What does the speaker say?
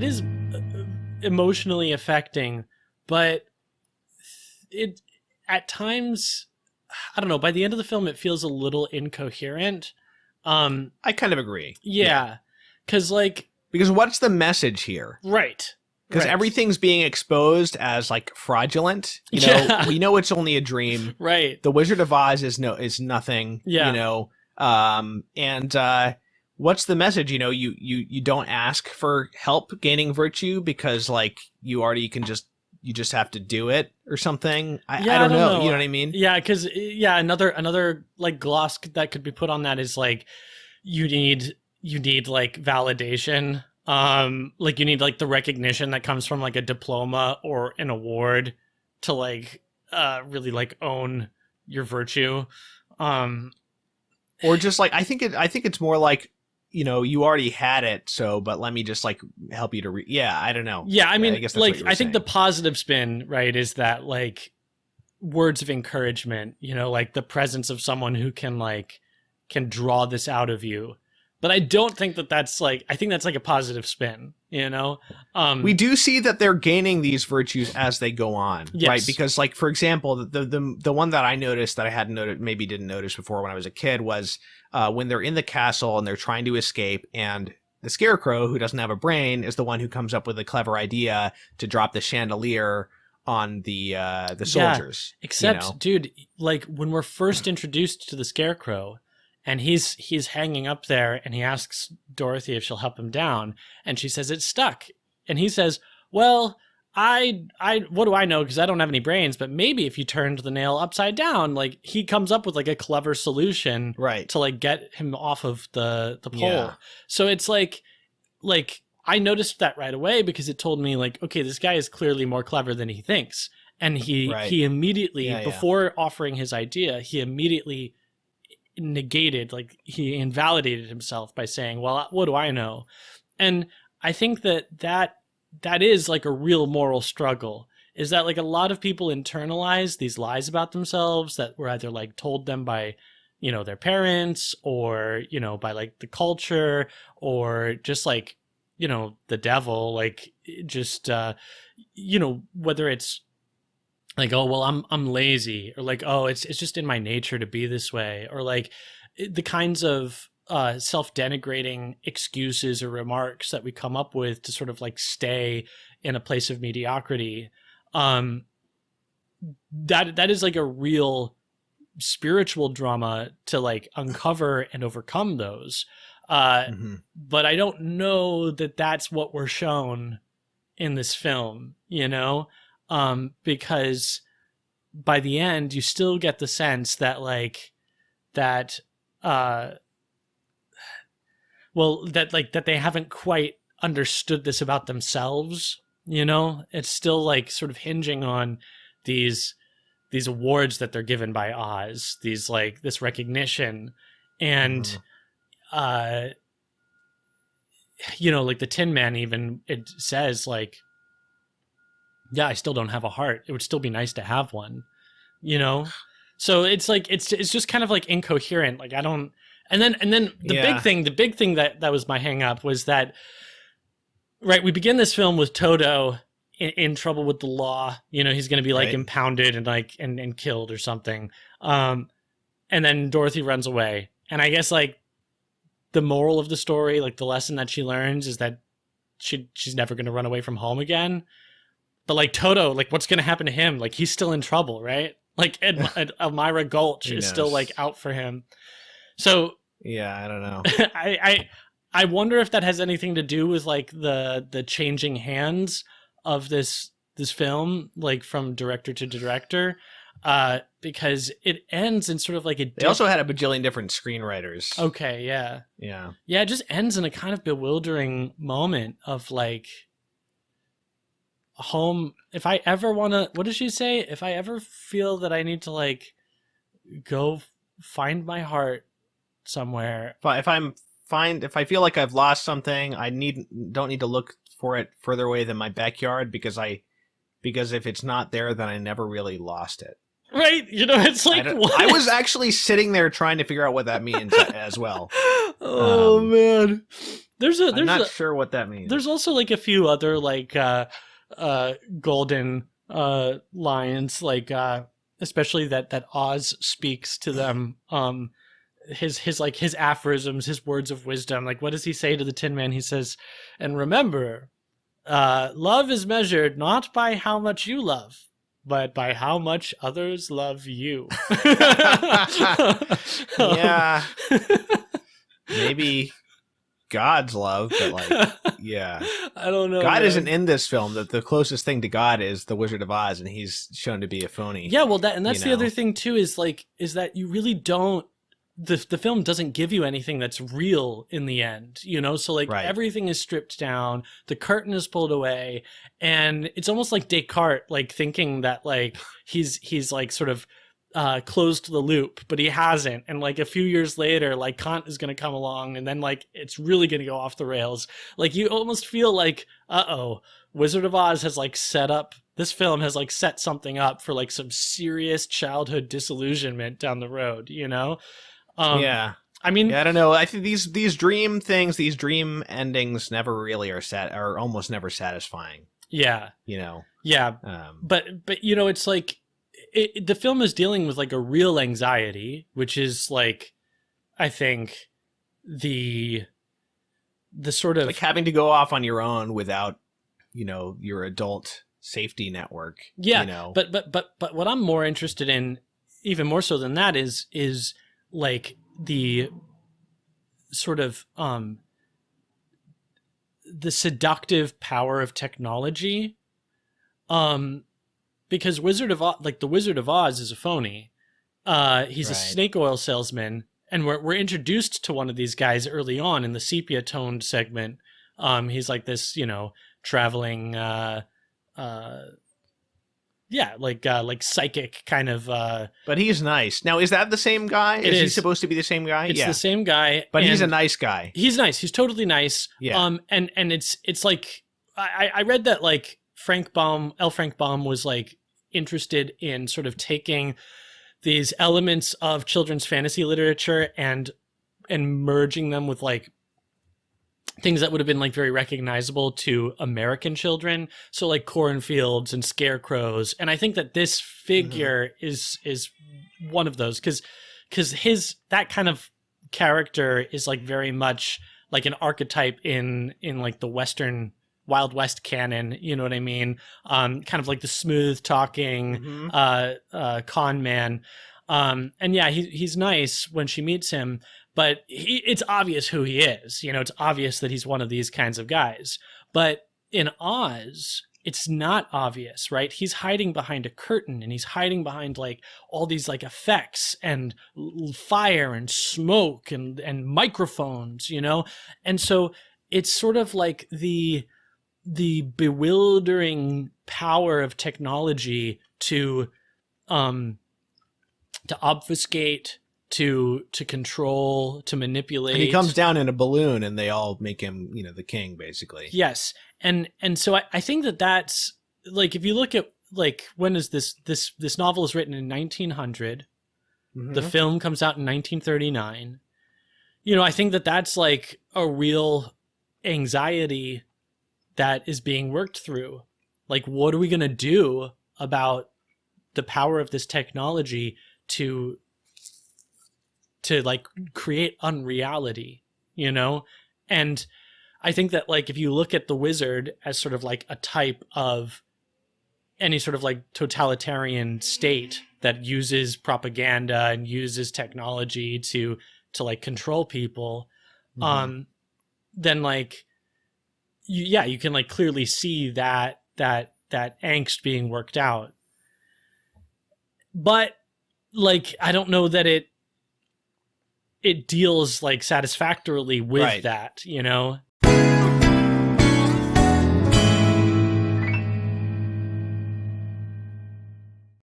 is emotionally affecting, but it at times, I don't know, by the end of the film it feels a little incoherent. I kind of agree. Yeah. Cuz like, because what's the message here? right. Because everything's being exposed as like fraudulent. You know, Yeah. we know it's only a dream. Right. The Wizard of Oz is nothing. Yeah. You know, what's the message? You know, you don't ask for help gaining virtue because like you just have to do it or something. I don't know. You know what I mean? Yeah, because another like gloss that could be put on that is like you need like validation. Like you need like the recognition that comes from like a diploma or an award to like really like own your virtue. Or just like I think it's more like, you know, you already had it, so but let me just like help you to I don't know. Yeah, I mean, I guess that's like what you were I think saying. the positive spin, right, is that like words of encouragement, you know, like the presence of someone who can draw this out of you. But I don't think that's like, I think that's like a positive spin, you know? We do see that they're gaining these virtues as they go on, Yes. right? Because like, for example, the one that I noticed that I hadn't noticed, maybe didn't notice before when I was a kid was when they're in the castle and they're trying to escape, and the Scarecrow, who doesn't have a brain, is the one who comes up with a clever idea to drop the chandelier on the soldiers. Except, you know? dude, like when we're first introduced to the Scarecrow, and he's hanging up there, and he asks Dorothy if she'll help him down, and she says it's stuck, and he says, "Well, I what do I know? Because I don't have any brains. But maybe if you turned the nail upside down, like he comes up with like a clever solution, Right. to like get him off of the pole. Yeah. So it's like I noticed that right away because it told me like, okay, this guy is clearly more clever than he thinks, and he immediately before offering his idea, he immediately negated, like he invalidated himself by saying, well, what do I know? And I think that is like a real moral struggle, is that like a lot of people internalize these lies about themselves that were either like told them by, you know, their parents, or, you know, by like the culture, or just like, you know, the devil, like just you know, whether it's like, oh, well, I'm lazy, or like, oh, it's just in my nature to be this way, or like the kinds of self-denigrating excuses or remarks that we come up with to sort of like stay in a place of mediocrity. That is like a real spiritual drama to like uncover and overcome those. But I don't know that that's what we're shown in this film, you know? Because by the end, you still get the sense that like that they haven't quite understood this about themselves, you know? It's still like sort of hinging on these awards that they're given by Oz, these like this recognition, and you know, like the Tin Man even, it says like, yeah, I still don't have a heart. It would still be nice to have one, you know? So it's like, it's just kind of like incoherent. Like I don't, and then the big thing that was my hang up was that, right, we begin this film with Toto in trouble with the law. You know, he's going to be like impounded and like, and killed or something. And then Dorothy runs away. And I guess like the moral of the story, like the lesson that she learns is that she's never going to run away from home again. But like Toto, like what's going to happen to him? Like he's still in trouble, right? Like Elmira Gulch is still like out for him. So yeah, I don't know. I wonder if that has anything to do with like the changing hands of this film, like from director to director, because it ends in sort of like They also had a bajillion different screenwriters. Okay, yeah. Yeah. Yeah, it just ends in a kind of bewildering moment of like, home, if I ever want to, what does she say? If I ever feel that I need to like go find my heart somewhere. If I feel like I've lost something, don't need to look for it further away than my backyard, because if it's not there, then I never really lost it. Right? You know, it's like, I was actually sitting there trying to figure out what that means as well. Oh man. I'm not sure what that means. There's also like a few other like golden lines, like especially that Oz speaks to them. His aphorisms, his words of wisdom. Like, what does he say to the Tin Man? He says, "And remember, love is measured not by how much you love, but by how much others love you." Yeah. Maybe God's love, but like, yeah. I don't know. God isn't in this film. That the closest thing to God is the Wizard of Oz, and he's shown to be a phony. Yeah, well, that's the other thing too. Is that you really don't. The film doesn't give you anything that's real in the end, so like everything is stripped down, the curtain is pulled away, and it's almost like Descartes like thinking that like he's like sort of closed the loop, but he hasn't, and like a few years later like Kant is going to come along, and then like it's really going to go off the rails. Like you almost feel like Wizard of Oz has like this film has like set something up for like some serious childhood disillusionment down the road, yeah. I mean, I don't know. I think these dream things, these dream endings never really are almost never satisfying. Yeah. Yeah. But it's like the film is dealing with like a real anxiety, which is like, I think the sort of like having to go off on your own without, your adult safety network. Yeah. But what I'm more interested in, even more so than that, is like the sort of the seductive power of technology, because the Wizard of Oz is a phony. He's a snake oil salesman, and we're introduced to one of these guys early on in the sepia toned segment. He's like this traveling like psychic kind of. But he's nice. Now, is that the same guy? Is he supposed to be the same guy? It's the same guy. But he's a nice guy. He's nice. He's totally nice. Yeah. And it's like I read that like Frank Baum was like interested in sort of taking these elements of children's fantasy literature and merging them with like things that would have been like very recognizable to American children. So like cornfields and scarecrows. And I think that this figure is one of those because that kind of character is like very much like an archetype in like the Western Wild West canon. You know what I mean? Kind of like the smooth talking, con man. And yeah, he's nice when she meets him. But it's obvious who he is. It's obvious that he's one of these kinds of guys. But in Oz, it's not obvious, right? He's hiding behind a curtain, and he's hiding behind like all these like effects and fire and smoke and microphones, And so it's sort of like the bewildering power of technology to obfuscate, to control, to manipulate. And he comes down in a balloon, and they all make him, the king, basically. Yes, and so I think that's like, if you look at like, when is this novel is written in 1900, the film comes out in 1939. I think that's like a real anxiety that is being worked through. Like, what are we gonna do about the power of this technology to like create unreality, And I think that like, if you look at the wizard as sort of like a type of any sort of like totalitarian state that uses propaganda and uses technology to like control people, then like, you can like clearly see that angst being worked out. But like, I don't know that it deals like satisfactorily with that,